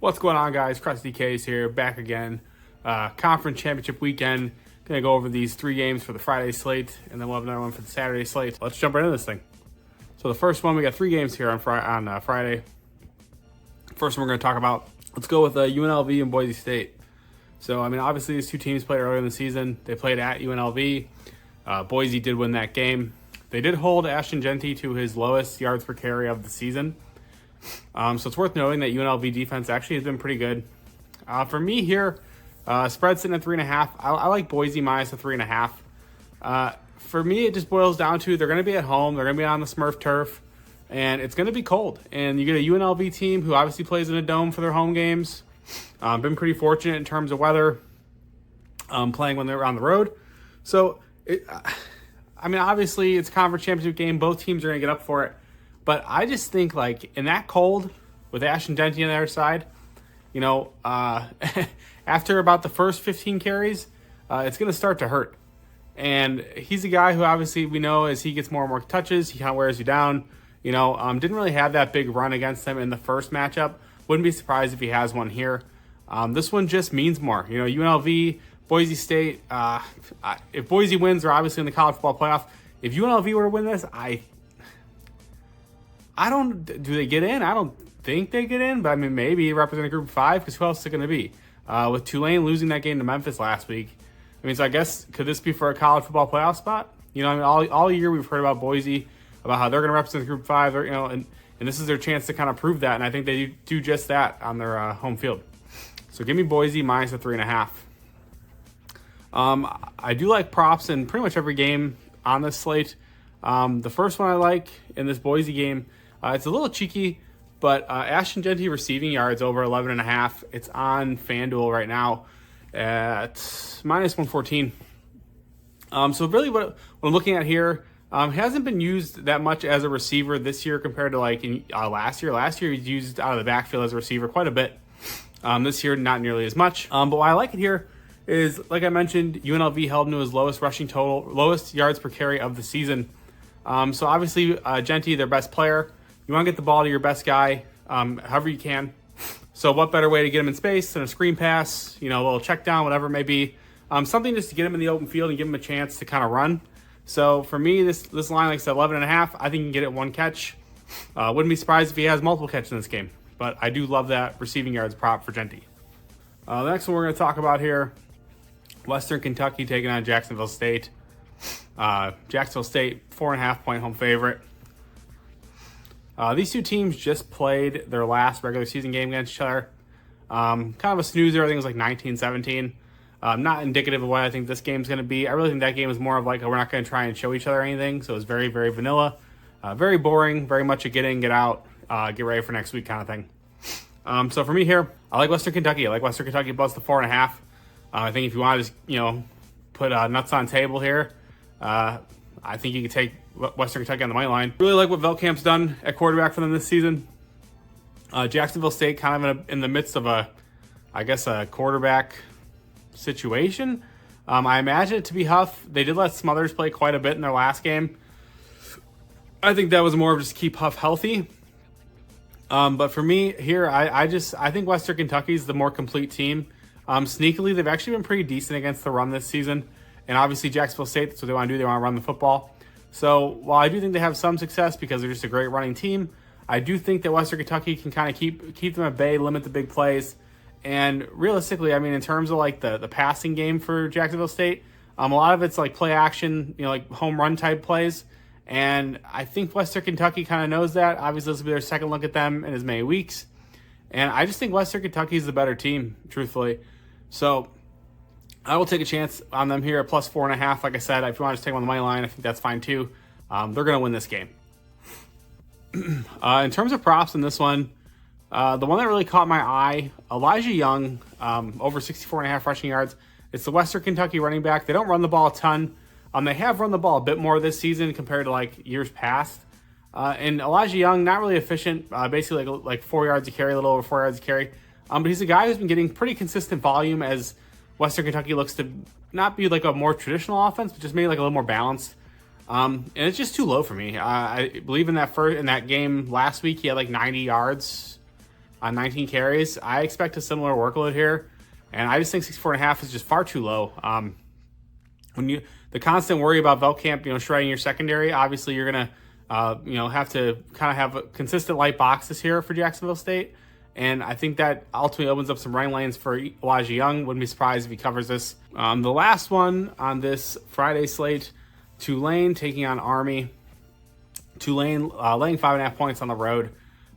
What's going on, guys? CrustyKs here, back again. Conference championship weekend. Gonna go over these 3 games for the Friday slate, and then we'll have another one for the Saturday slate. Let's jump right into this thing. So the first one, we got 3 games here on Friday. First one we're gonna talk about. Let's go with UNLV and Boise State. So I mean, obviously these 2 teams played earlier in the season. They played at UNLV. Boise did win that game. They did hold Ashton Jeanty to his lowest yards per carry of the season. So it's worth noting that UNLV defense actually has been pretty good. For me here, spread sitting at 3.5. I like Boise minus the 3.5. For me, it just boils down to they're going to be at home. They're going to be on the Smurf turf, and it's going to be cold. And you get a UNLV team who obviously plays in a dome for their home games. Been pretty fortunate in terms of weather, playing when they're on the road. So, obviously it's a conference championship game. Both teams are going to get up for it. But I just think, like, in that cold, with Ashton Jeanty on the other side, after about the first 15 carries, it's going to start to hurt. And he's a guy who obviously we know as he gets more and more touches, he kind of wears you down. Didn't really have that big run against them in the first matchup. Wouldn't be surprised if he has one here. This one just means more. UNLV, Boise State, if Boise wins, they're obviously in the college football playoff. If UNLV were to win this, do they get in? I don't think they get in, but I mean, maybe represent a group of 5, because who else is it going to be? With Tulane losing that game to Memphis last week. So I guess, could this be for a college football playoff spot? All year we've heard about Boise, about how they're going to represent the group of 5, and this is their chance to kind of prove that, and I think they do just that on their home field. So give me Boise minus the 3.5. I do like props in pretty much every game on this slate. The first one I like in this Boise game, it's a little cheeky, but Ashton Jeanty receiving yards over 11.5. It's on FanDuel right now at minus 114. So really what I'm looking at here, hasn't been used that much as a receiver this year compared to last year. Last year he's used out of the backfield as a receiver quite a bit. This year not nearly as much. But why I like it here is, like I mentioned, UNLV held him to his lowest yards per carry of the season. So obviously Jeanty, their best player. You want to get the ball to your best guy however you can. So what better way to get him in space than a screen pass, a little check down, whatever it may be. Something just to get him in the open field and give him a chance to kind of run. So for me, this line, like I said, 11.5, I think you can get it 1 catch. Wouldn't be surprised if he has multiple catches in this game. But I do love that receiving yards prop for Jeanty. The next one we're going to talk about here, Western Kentucky taking on Jacksonville State. Jacksonville State, 4.5-point home favorite. These 2 teams just played their last regular season game against each other. Kind of a snoozer. I think it was like 19-17. Not indicative of what I think this game's going to be. I really think that game is more of like, we're not going to try and show each other anything. So it was very, very vanilla. Very boring. Very much a get in, get out, get ready for next week kind of thing. So for me here, I like Western Kentucky. I like Western Kentucky plus the 4.5. I think if you want to just, put nuts on the table here, I think you could take Western Kentucky on the money line. Really like what Velkamp's done at quarterback for them this season. Jacksonville State kind of in the midst of a quarterback situation. I imagine it to be Huff. They did let Smothers play quite a bit in their last game. I think that was more of just keep Huff healthy. But for me here, I think Western Kentucky's the more complete team. Sneakily, they've actually been pretty decent against the run this season. And obviously Jacksonville State, that's what they want to do. They want to run the football. So while I do think they have some success because they're just a great running team, I do think that Western Kentucky can kind of keep them at bay, limit the big plays. And realistically, in terms of like the passing game for Jacksonville State, a lot of it's like play action, like home run type plays. And I think Western Kentucky kind of knows that. Obviously, this will be their second look at them in as many weeks. And I just think Western Kentucky is the better team, truthfully. So I will take a chance on them here at plus 4.5. Like I said, if you want to just take them on the money line, I think that's fine too. They're going to win this game. In terms of props in this one, the one that really caught my eye, Elijah Young, over 64.5 rushing yards. It's the Western Kentucky running back. They don't run the ball a ton. They have run the ball a bit more this season compared to like years past. And Elijah Young, not really efficient, basically like 4 yards a carry, a little over 4 yards a carry. But he's a guy who's been getting pretty consistent volume as Western Kentucky looks to not be like a more traditional offense, but just maybe like a little more balanced. And it's just too low for me. I believe in that game last week, he had like 90 yards on 19 carries. I expect a similar workload here, and I just think 64.5 is just far too low. When the constant worry about Velkamp, shredding your secondary, obviously you're gonna, have to kind of have a consistent light boxes here for Jacksonville State, and I think that ultimately opens up some running lanes for Elijah Young. Wouldn't be surprised if he covers this. The last one on this Friday slate, Tulane taking on Army. Tulane laying 5.5 points on the road.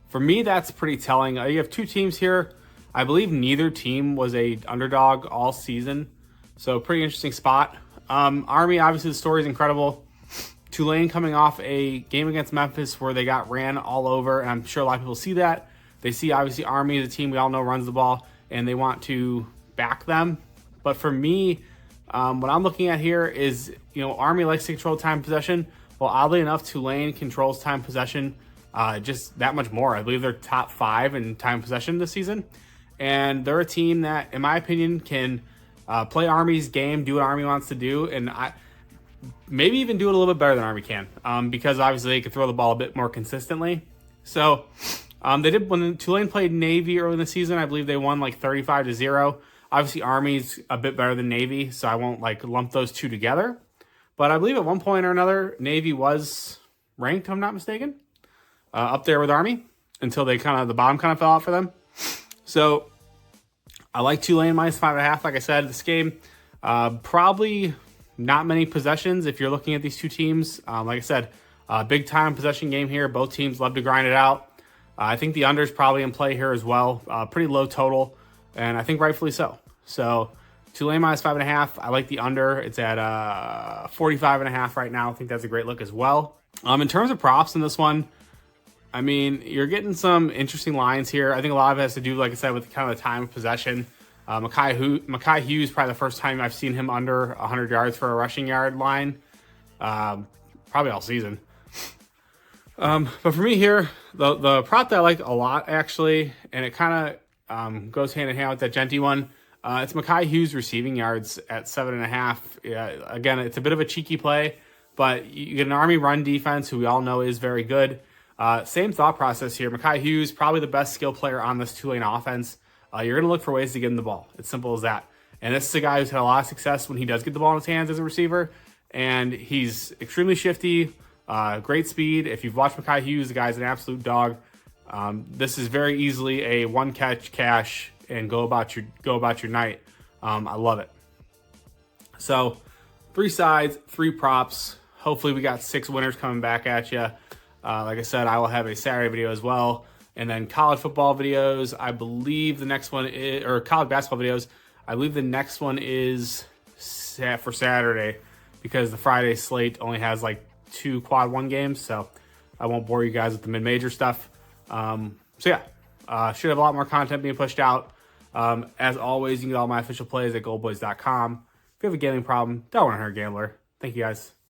For me, that's pretty telling. You have two teams here. I believe neither team was a underdog all season, so pretty interesting spot. Army, obviously the story is incredible. Tulane coming off a game against Memphis where they got ran all over, and I'm sure a lot of people see that. They see, obviously, Army as a team we all know runs the ball, and they want to back them. But for me, what I'm looking at here is, Army likes to control time possession. Well, oddly enough, Tulane controls time possession just that much more. I believe they're top 5 in time possession this season. And they're a team that, in my opinion, can play Army's game, do what Army wants to do, and maybe even do it a little bit better than Army can, because obviously they can throw the ball a bit more consistently. So they did when Tulane played Navy early in the season. I believe they won like 35-0. Obviously, Army's a bit better than Navy, so I won't lump those two together. But I believe at one point or another, Navy was ranked, if I'm not mistaken, up there with Army until the bottom kind of fell out for them. So I like Tulane minus 5.5. Like I said, this game, probably not many possessions if you're looking at these two teams. Like I said, big time possession game here. Both teams love to grind it out. I think the under is probably in play here as well. Pretty low total, and I think rightfully so. So Tulane minus 5.5. I like the under. It's at 45.5 right now. I think that's a great look as well. In terms of props in this one, I mean, you're getting some interesting lines here. I think a lot of it has to do, like I said, with kind of the time of possession. Mekhi Hughes, probably the first time I've seen him under 100 yards for a rushing yard line, probably all season. But for me here, the prop that I like a lot, actually, and it kind of goes hand in hand with that Genty one, it's Mekhi Hughes receiving yards at 7.5. Yeah, again, it's a bit of a cheeky play, but you get an Army run defense who we all know is very good. Same thought process here. Mekhi Hughes, probably the best skill player on this Tulane offense. You're going to look for ways to get him the ball. It's simple as that. And this is a guy who's had a lot of success when he does get the ball in his hands as a receiver. And he's extremely shifty, great speed. If you've watched Mekhi Hughes, the guy's an absolute dog. This is very easily a one catch cash and go about your night. I love it. So 3 sides, 3 props. Hopefully we got 6 winners coming back at you. Like I said, I will have a Saturday video as well. And then college football videos, I believe the next one is, or college basketball videos, I believe the next one is for Saturday because the Friday slate only has 2 quad 1 games. So I won't bore you guys with the mid-major stuff. Should have a lot more content being pushed out. As always, you can get all my official plays at goldboys.com. If you have a gambling problem, don't want to hurt a gambler. Thank you guys.